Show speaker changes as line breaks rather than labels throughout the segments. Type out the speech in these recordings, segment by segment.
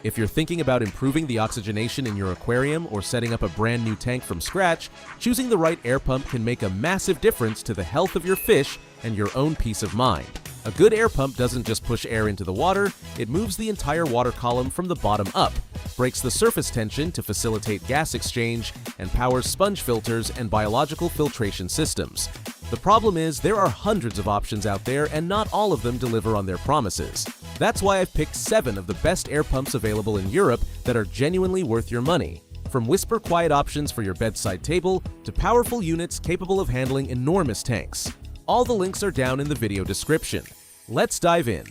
If you're thinking about improving the oxygenation in your aquarium or setting up a brand new tank from scratch, choosing the right air pump can make a massive difference to the health of your fish and your own peace of mind. A good air pump doesn't just push air into the water, it moves the entire water column from the bottom up, breaks the surface tension to facilitate gas exchange, and powers sponge filters and biological filtration systems. The problem is there are hundreds of options out there and not all of them deliver on their promises. That's why I've picked 7 of the best air pumps available in Europe that are genuinely worth your money. From whisper quiet options for your bedside table to powerful units capable of handling enormous tanks. All the links are down in the video description. Let's dive in.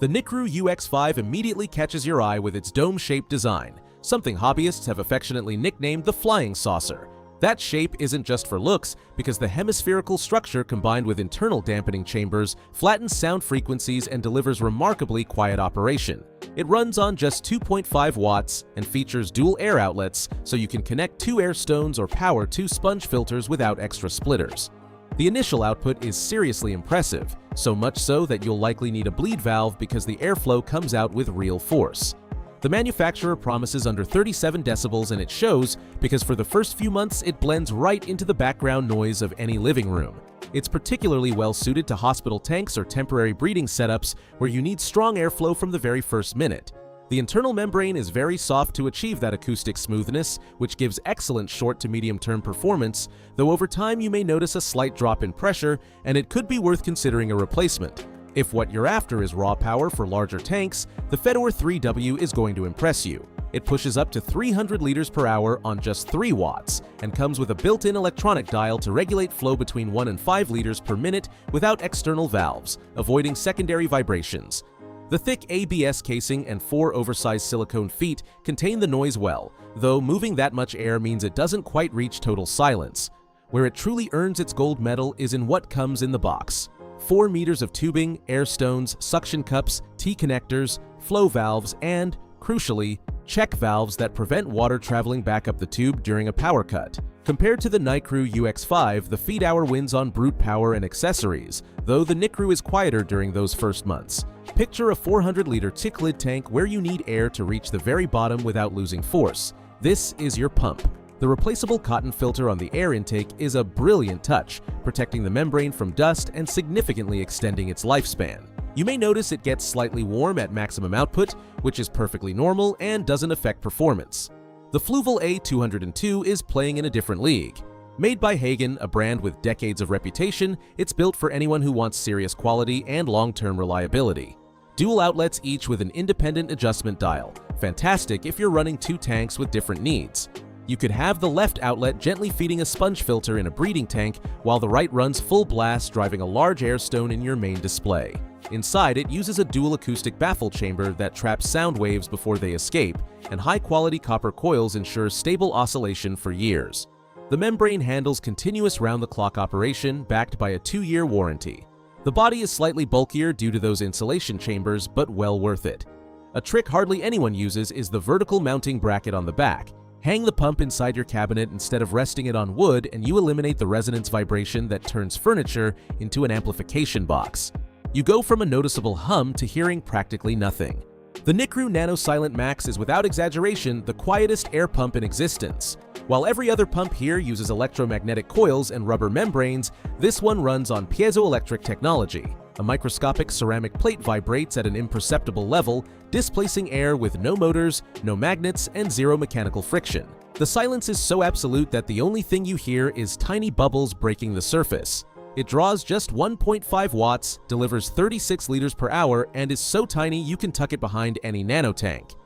The Nickru UX5 immediately catches your eye with its dome-shaped design, something hobbyists have affectionately nicknamed the flying saucer. That shape isn't just for looks, because the hemispherical structure combined with internal dampening chambers flattens sound frequencies and delivers remarkably quiet operation. It runs on just 2.5 watts and features dual air outlets, so you can connect 2 air stones or power 2 sponge filters without extra splitters. The initial output is seriously impressive, so much so that you'll likely need a bleed valve because the airflow comes out with real force. The manufacturer promises under 37 decibels, and it shows because for the first few months it blends right into the background noise of any living room. It's particularly well suited to hospital tanks or temporary breeding setups where you need strong airflow from the very first minute. The internal membrane is very soft to achieve that acoustic smoothness, which gives excellent short to medium-term performance, though over time you may notice a slight drop in pressure, and it could be worth considering a replacement. If what you're after is raw power for larger tanks, the Fedor 3W is going to impress you. It pushes up to 300 liters per hour on just 3 watts and comes with a built-in electronic dial to regulate flow between 1 and 5 liters per minute without external valves, avoiding secondary vibrations. The thick ABS casing and 4 oversized silicone feet contain the noise well, though moving that much air means it doesn't quite reach total silence. Where it truly earns its gold medal is in what comes in the box. 4 meters of tubing, air stones, suction cups, T-connectors, flow valves, and, crucially, check valves that prevent water traveling back up the tube during a power cut. Compared to the Nickru UX5, the feed hour wins on brute power and accessories, though the Nicrew is quieter during those first months. Picture a 400-liter tick-lid tank where you need air to reach the very bottom without losing force. This is your pump. The replaceable cotton filter on the air intake is a brilliant touch, protecting the membrane from dust and significantly extending its lifespan. You may notice it gets slightly warm at maximum output, which is perfectly normal and doesn't affect performance. The Fluval A202 is playing in a different league. Made by Hagen, a brand with decades of reputation, it's built for anyone who wants serious quality and long-term reliability. Dual outlets each with an independent adjustment dial. Fantastic if you're running 2 tanks with different needs. You could have the left outlet gently feeding a sponge filter in a breeding tank while the right runs full blast driving a large air stone in your main display. Inside, it uses a dual acoustic baffle chamber that traps sound waves before they escape, and high-quality copper coils ensure stable oscillation for years. The membrane handles continuous round-the-clock operation backed by a 2-year warranty. The body is slightly bulkier due to those insulation chambers, but well worth it. A trick hardly anyone uses is the vertical mounting bracket on the back. Hang the pump inside your cabinet instead of resting it on wood, and you eliminate the resonance vibration that turns furniture into an amplification box. You go from a noticeable hum to hearing practically nothing. The Nicrew Nano Silent Max is without exaggeration the quietest air pump in existence. While every other pump here uses electromagnetic coils and rubber membranes, this one runs on piezoelectric technology. A microscopic ceramic plate vibrates at an imperceptible level, displacing air with no motors, no magnets, and 0 mechanical friction. The silence is so absolute that the only thing you hear is tiny bubbles breaking the surface. It draws just 1.5 watts, delivers 36 liters per hour, and is so tiny you can tuck it behind any nano tank.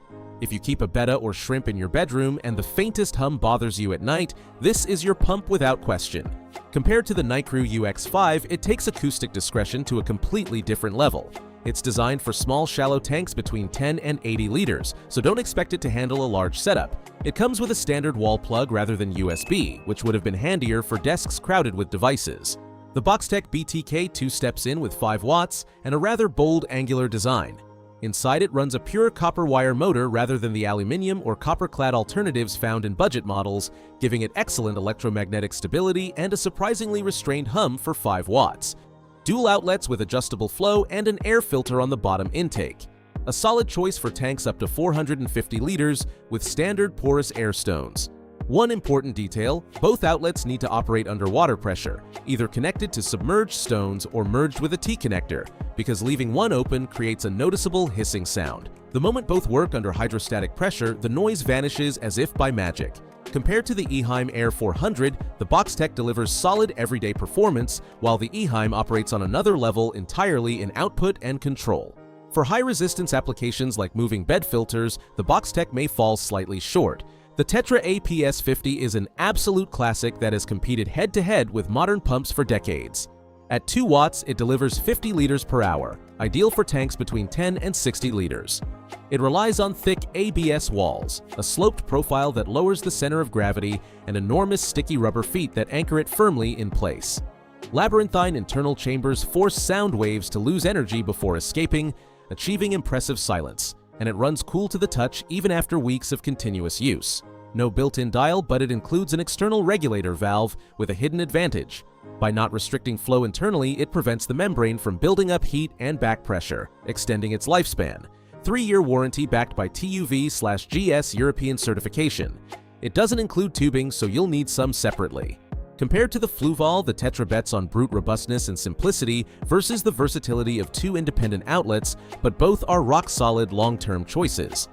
If you keep a betta or shrimp in your bedroom and the faintest hum bothers you at night, this is your pump without question. Compared to the Nickru UX5, it takes acoustic discretion to a completely different level. It's designed for small, shallow tanks between 10 and 80 liters, so don't expect it to handle a large setup. It comes with a standard wall plug rather than USB, which would have been handier for desks crowded with devices. The Boxtech BTK2 steps in with 5 watts and a rather bold angular design. Inside it runs a pure copper wire motor rather than the aluminum or copper-clad alternatives found in budget models, giving it excellent electromagnetic stability and a surprisingly restrained hum for 5 watts. dual outlets with adjustable flow, and an air filter on the bottom intake. A solid choice for tanks up to 450 liters with standard porous air stones. One important detail, both outlets need to operate under water pressure, either connected to submerged stones or merged with a T-connector, because leaving one open creates a noticeable hissing sound. The moment both work under hydrostatic pressure, the noise vanishes as if by magic. Compared to the Eheim Air 400, the Boxtech delivers solid everyday performance, while the Eheim operates on another level entirely in output and control. For high-resistance applications like moving bed filters, the Boxtech may fall slightly short. The Tetra APS-50 is an absolute classic that has competed head-to-head with modern pumps for decades. At 2 watts, it delivers 50 liters per hour, ideal for tanks between 10 and 60 liters. It relies on thick ABS walls, a sloped profile that lowers the center of gravity, and enormous sticky rubber feet that anchor it firmly in place. Labyrinthine internal chambers force sound waves to lose energy before escaping, achieving impressive silence, and it runs cool to the touch even after weeks of continuous use. No built-in dial, but it includes an external regulator valve with a hidden advantage. By not restricting flow internally, it prevents the membrane from building up heat and back pressure, extending its lifespan. 3-year warranty backed by TÜV/GS European certification. It doesn't include tubing, so you'll need some separately. Compared to the Fluval, the Tetra bets on brute robustness and simplicity versus the versatility of 2 independent outlets, but both are rock-solid long-term choices.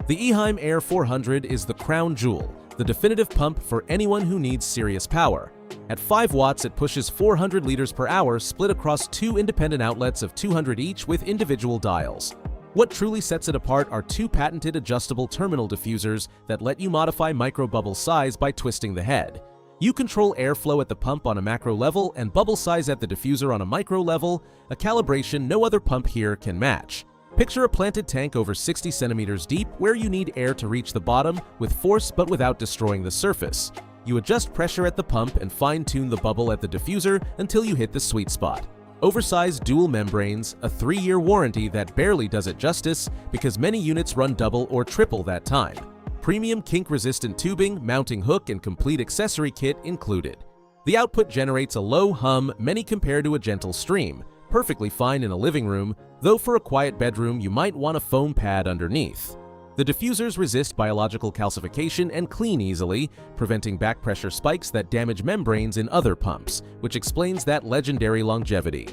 The Eheim Air 400 is the crown jewel, the definitive pump for anyone who needs serious power. At 5 watts, it pushes 400 liters per hour split across 2 independent outlets of 200 each with individual dials. What truly sets it apart are 2 patented adjustable terminal diffusers that let you modify microbubble size by twisting the head. You control airflow at the pump on a macro level and bubble size at the diffuser on a micro level, a calibration no other pump here can match. Picture a planted tank over 60 centimeters deep where you need air to reach the bottom with force but without destroying the surface. You adjust pressure at the pump and fine-tune the bubble at the diffuser until you hit the sweet spot. Oversized dual membranes, a 3-year warranty that barely does it justice because many units run double or triple that time. Premium kink-resistant tubing, mounting hook, and complete accessory kit included. The output generates a low hum many compare to a gentle stream, perfectly fine in a living room, though for a quiet bedroom you might want a foam pad underneath. The diffusers resist biological calcification and clean easily, preventing back pressure spikes that damage membranes in other pumps, which explains that legendary longevity.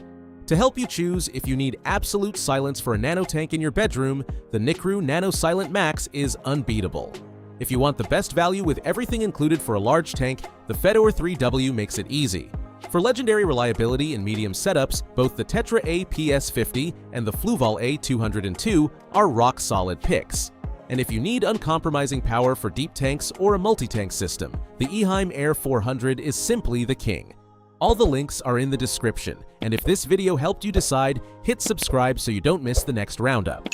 To help you choose, if you need absolute silence for a nano tank in your bedroom, the Nicrew Nano Silent Max is unbeatable. If you want the best value with everything included for a large tank, the Fedor 3W makes it easy. For legendary reliability in medium setups, both the Tetra APS-50 and the Fluval A202 are rock-solid picks. And if you need uncompromising power for deep tanks or a multi-tank system, the Eheim Air 400 is simply the king. All the links are in the description, and if this video helped you decide, hit subscribe so you don't miss the next roundup.